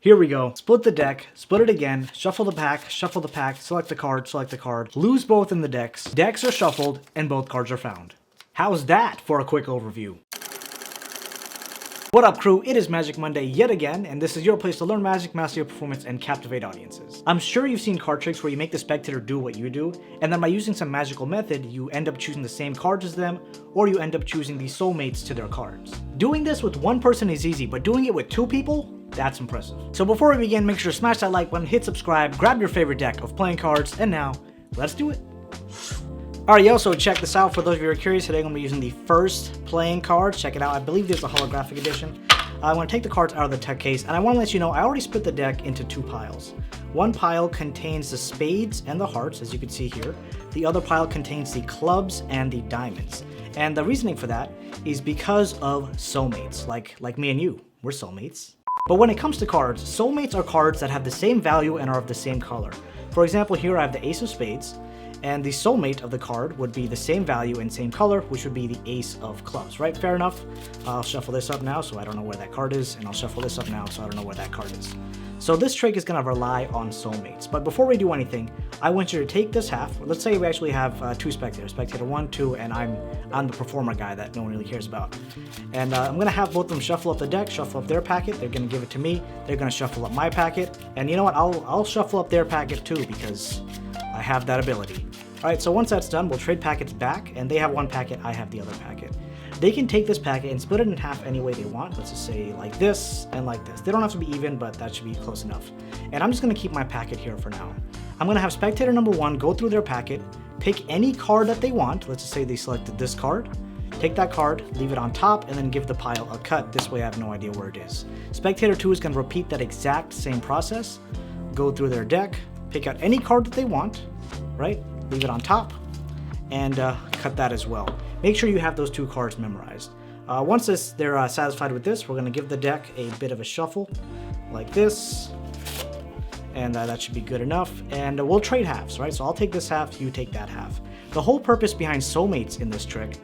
Here we go. Split the deck, split it again, shuffle the pack, select the card, lose both in the decks. Decks are shuffled, and both cards are found. How's that for a quick overview? What up, crew? It is Magic Monday yet again, and this is your place to learn Magic, master your performance, and captivate audiences. I'm sure you've seen card tricks where you make the spectator do what you do, and then by using some magical method, you end up choosing the same cards as them, or you end up choosing the soulmates to their cards. Doing this with one person is easy, but doing it with two people? That's impressive. So before we begin, make sure to smash that like button, hit subscribe, grab your favorite deck of playing cards, and now, let's do it. Alright, yo, so check this out. For those of you who are curious, today I'm going to be using the first playing cards. Check it out. I believe there's a holographic edition. I want to take the cards out of the tech case, and I want to let you know I already split the deck into two piles. One pile contains the spades and the hearts, as you can see here. The other pile contains the clubs and the diamonds. And the reasoning for that is because of soulmates, like me and you. We're soulmates. But when it comes to cards, soulmates are cards that have the same value and are of the same color. For example, here I have the Ace of Spades, and the soulmate of the card would be the same value and same color, which would be the Ace of Clubs, right? Fair enough. I'll shuffle this up now, so I don't know where that card is, and I'll shuffle this up now, so I don't know where that card is. So this trick is going to rely on soulmates. But before we do anything, I want you to take this half. Let's say we actually have two spectators, spectator 1, 2, and I'm the performer guy that no one really cares about. And I'm going to have both of them shuffle up the deck, shuffle up their packet. They're going to give it to me. They're going to shuffle up my packet. And you know what? I'll shuffle up their packet too, because I have that ability. Alright, so once that's done, we'll trade packets back, and they have one packet, I have the other packet. They can take this packet and split it in half any way they want. Let's just say like this and like this. They don't have to be even, but that should be close enough. And I'm just going to keep my packet here for now. I'm going to have spectator number 1 go through their packet, pick any card that they want. Let's just say they selected this card. Take that card, leave it on top, and then give the pile a cut. This way I have no idea where it is. Spectator 2 is going to repeat that exact same process. Go through their deck, pick out any card that they want, right? Leave it on top, and cut that as well. Make sure you have those two cards memorized. Once they're satisfied with this, we're going to give the deck a bit of a shuffle, like this, and that should be good enough. And we'll trade halves, right? So I'll take this half, you take that half. The whole purpose behind soulmates in this trick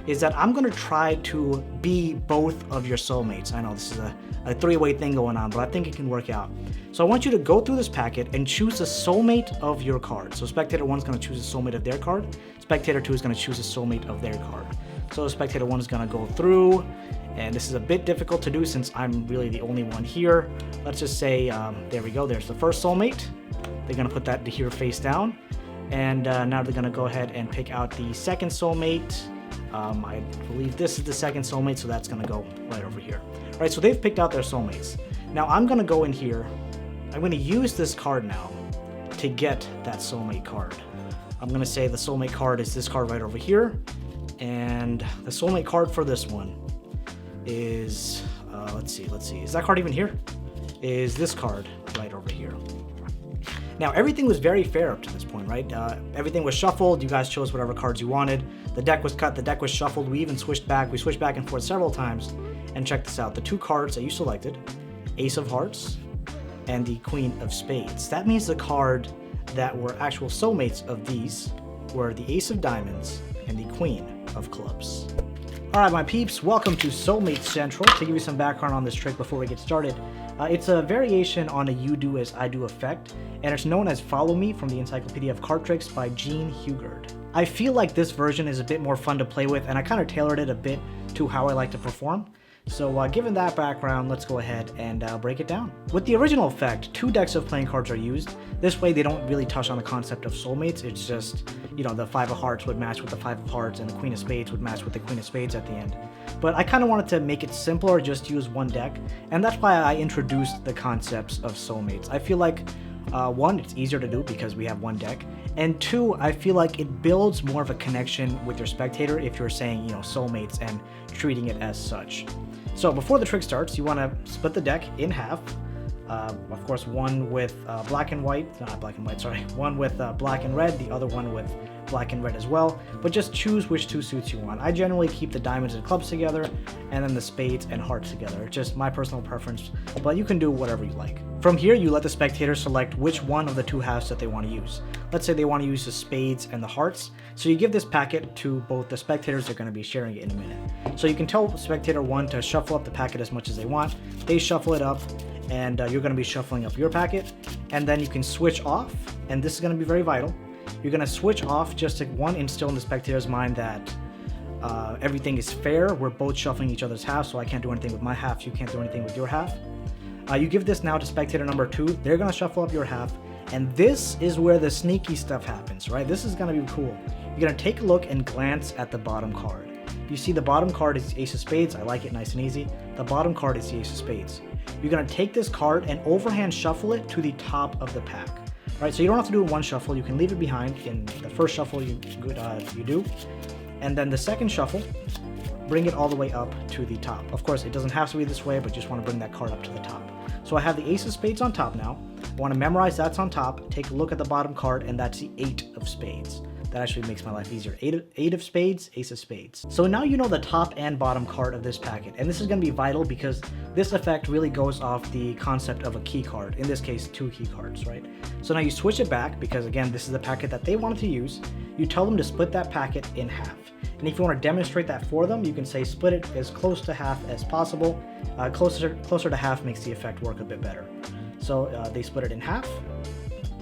is that I'm going to try to be both of your soulmates. I know this is a three-way thing going on, but I think it can work out. So I want you to go through this packet and choose the soulmate of your card. So Spectator 1 is going to choose a soulmate of their card. Spectator 2 is going to choose a soulmate of their card. So Spectator 1 is going to go through, and this is a bit difficult to do since I'm really the only one here. Let's just say, there we go, there's the first soulmate. They're going to put that here face down. And now they're going to go ahead and pick out the second soulmate. I believe this is the second soulmate, so that's going to go right over here. All right, so they've picked out their soulmates. Now I'm going to go in here. I'm going to use this card now to get that soulmate card. I'm going to say the soulmate card is this card right over here. And the soulmate card for this one is, let's see. Is that card even here? Is this card right over here. Now, everything was very fair up to this point, right? Everything was shuffled. You guys chose whatever cards you wanted. The deck was cut. The deck was shuffled. We even switched back. We switched back and forth several times. And check this out. The two cards that you selected, Ace of Hearts and the Queen of Spades. That means the card that were actual soulmates of these were the Ace of Diamonds and the Queen of Clubs. Alright, my peeps, welcome to Soulmate Central. To give you some background on this trick before we get started, it's a variation on a you do as I do effect, and it's known as Follow Me from the Encyclopedia of Card Tricks by Gene Hugard. I feel like this version is a bit more fun to play with, and I kind of tailored it a bit to how I like to perform. So given that background, let's go ahead and break it down. With the original effect, 2 decks of playing cards are used. This way they don't really touch on the concept of soulmates. It's just, you know, the 5 of Hearts would match with the 5 of Hearts and the Queen of Spades would match with the Queen of Spades at the end. But I kind of wanted to make it simpler, just use one deck, and that's why I introduced the concepts of soulmates. I feel like, 1, it's easier to do because we have one deck, and 2, I feel like it builds more of a connection with your spectator if you're saying, you know, soulmates and treating it as such. So before the trick starts, you want to split the deck in half. Of course, one with black and white, not black and white, sorry. One with black and red, the other one with black and red as well. But just choose which 2 suits you want. I generally keep the diamonds and clubs together, and then the spades and hearts together. Just my personal preference, but you can do whatever you like. From here, you let the spectator select which one of the 2 halves that they want to use. Let's say they want to use the spades and the hearts. So you give this packet to both the spectators. They're going to be sharing it in a minute. So you can tell spectator 1 to shuffle up the packet as much as they want. They shuffle it up, and you're going to be shuffling up your packet, and then you can switch off, and this is going to be very vital. You're going to switch off just to, one, instill in the spectator's mind that everything is fair. We're both shuffling each other's half, so I can't do anything with my half, you can't do anything with your half. You give this now to spectator number 2. They're going to shuffle up your half, and this is where the sneaky stuff happens, right? This is going to be cool. You're going to take a look and glance at the bottom card. You see the bottom card is Ace of Spades. I like it nice and easy. The bottom card is the Ace of Spades. You're going to take this card and overhand shuffle it to the top of the pack. Right, so you don't have to do it in one shuffle. You can leave it behind in the first shuffle you do. And then the second shuffle, bring it all the way up to the top. Of course, it doesn't have to be this way, but just want to bring that card up to the top. So I have the Ace of Spades on top now. I want to memorize that's on top. Take a look at the bottom card, and that's the 8 of Spades. That actually makes my life easier. 8 of Spades, Ace of Spades. So now you know the top and bottom card of this packet, and this is going to be vital because this effect really goes off the concept of a key card. In this case, 2 key cards, right? So now you switch it back because, again, this is the packet that they wanted to use. You tell them to split that packet in half. And if you want to demonstrate that for them, you can say split it as close to half as possible. Closer to half makes the effect work a bit better. So they split it in half,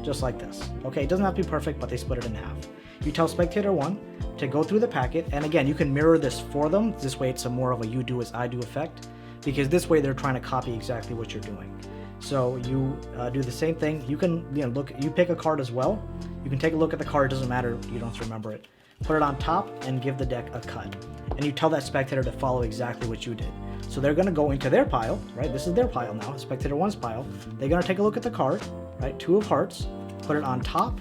just like this. Okay, it doesn't have to be perfect, but they split it in half. You tell spectator 1 to go through the packet, and again, you can mirror this for them. This way it's a more of a you do as I do effect, because this way they're trying to copy exactly what you're doing. So you do the same thing. You can look, you pick a card as well. You can take a look at the card, it doesn't matter, you don't have to remember it. Put it on top and give the deck a cut. And you tell that spectator to follow exactly what you did. So they're going to go into their pile, right? This is their pile now, spectator 1's pile. They're going to take a look at the card, right? 2 of hearts, put it on top,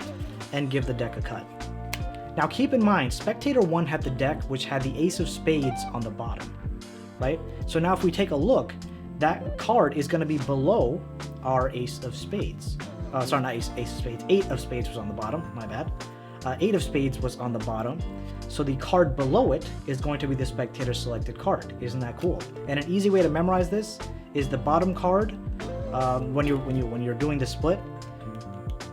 and give the deck a cut. Now keep in mind, spectator 1 had the deck which had the Ace of Spades on the bottom, right? So now if we take a look, that card is going to be below our Ace of Spades. Sorry, not Ace of Spades. 8 of Spades was on the bottom, my bad. 8 of Spades was on the bottom. So the card below it is going to be the spectator selected card. Isn't that cool? And an easy way to memorize this is the bottom card when you're doing the split.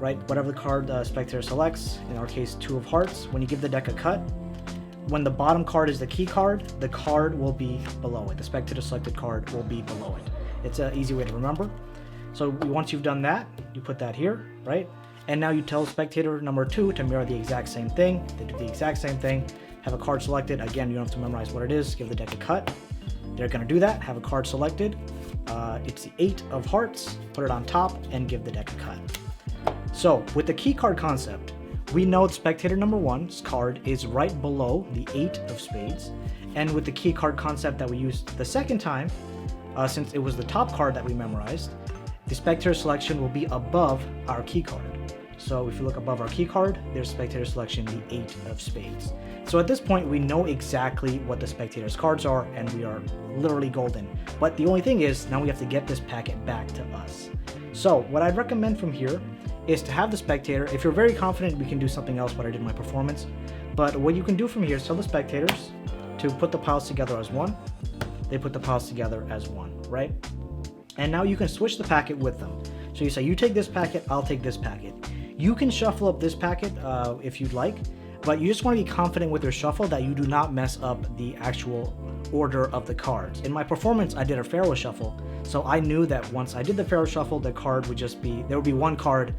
Right, whatever the card the spectator selects, in our case 2 of hearts, when you give the deck a cut, when the bottom card is the key card, the card will be below it. The spectator selected card will be below it. It's an easy way to remember. So once you've done that, you put that here, right? And now you tell spectator number 2 to mirror the exact same thing. They do the exact same thing. Have a card selected. Again, you don't have to memorize what it is. Give the deck a cut. They're going to do that. Have a card selected. It's the 8 of hearts. Put it on top and give the deck a cut. So, with the key card concept, we know that spectator number 1's card is right below the 8 of Spades, and with the key card concept that we used the second time, since it was the top card that we memorized, the spectator selection will be above our key card. So if you look above our key card, there's spectator selection, the 8 of Spades. So at this point, we know exactly what the spectator's cards are, and we are literally golden. But the only thing is, now we have to get this packet back to us. So what I'd recommend from here is to have the spectator, if you're very confident, we can do something else what I did in my performance, but what you can do from here is tell the spectators to put the piles together as one. They put the piles together as one, right? And now you can switch the packet with them. So you say, you take this packet, I'll take this packet. You can shuffle up this packet if you'd like, but you just want to be confident with your shuffle that you do not mess up the actual order of the cards. In my performance, I did a Pharaoh shuffle, so I knew that once I did the Pharaoh shuffle, the card would just be, there would be one card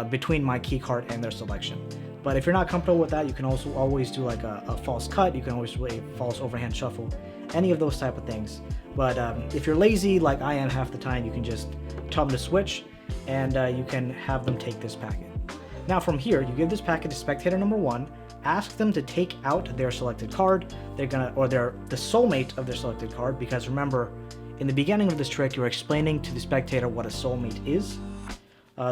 between my key card and their selection. But if you're not comfortable with that, you can also always do like a false cut, you can always do a false overhand shuffle, any of those type of things. But if you're lazy, like I am half the time, you can just tell them to switch, and you can have them take this packet. Now from here, you give this packet to spectator number 1, ask them to take out their selected card, the soulmate of their selected card, because remember, in the beginning of this trick, you're explaining to the spectator what a soulmate is.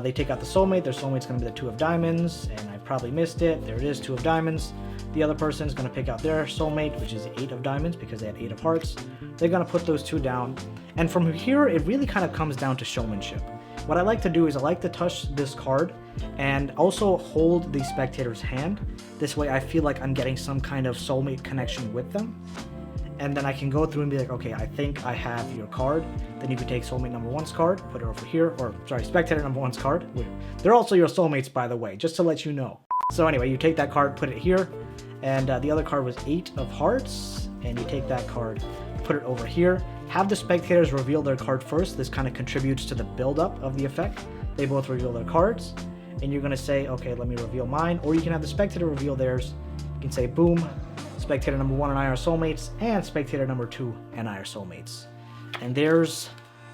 They take out the soulmate, their soulmate's going to be the 2 of diamonds, and I probably missed it, there it is, 2 of diamonds. The other person is going to pick out their soulmate, which is the 8 of diamonds, because they had 8 of hearts. They're going to put those 2 down, and from here, it really kind of comes down to showmanship. What I like to do is I like to touch this card and also hold the spectator's hand. This way I feel like I'm getting some kind of soulmate connection with them. And then I can go through and be like, okay, I think I have your card. Then you can take soulmate number 1's card, put it over here, or sorry, spectator number 1's card. They're also your soulmates, by the way, just to let you know. So anyway, you take that card, put it here, and the other card was 8 of hearts, and you take that card, put it over here. Have the spectators reveal their card first. This kind of contributes to the build-up of the effect. They both reveal their cards, and you're gonna say, okay, let me reveal mine, or you can have the spectator reveal theirs. You can say, boom, spectator number 1 and I are soulmates, and spectator number 2 and I are soulmates. And there's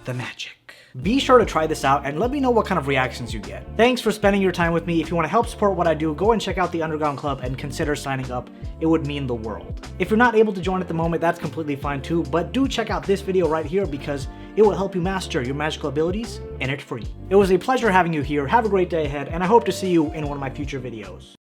the magic. Be sure to try this out and let me know what kind of reactions you get. Thanks for spending your time with me. If you want to help support what I do, go and check out the Underground Club and consider signing up. It would mean the world. If you're not able to join at the moment, that's completely fine too, but do check out this video right here because it will help you master your magical abilities, and it's free. It was a pleasure having you here. Have a great day ahead, and I hope to see you in one of my future videos.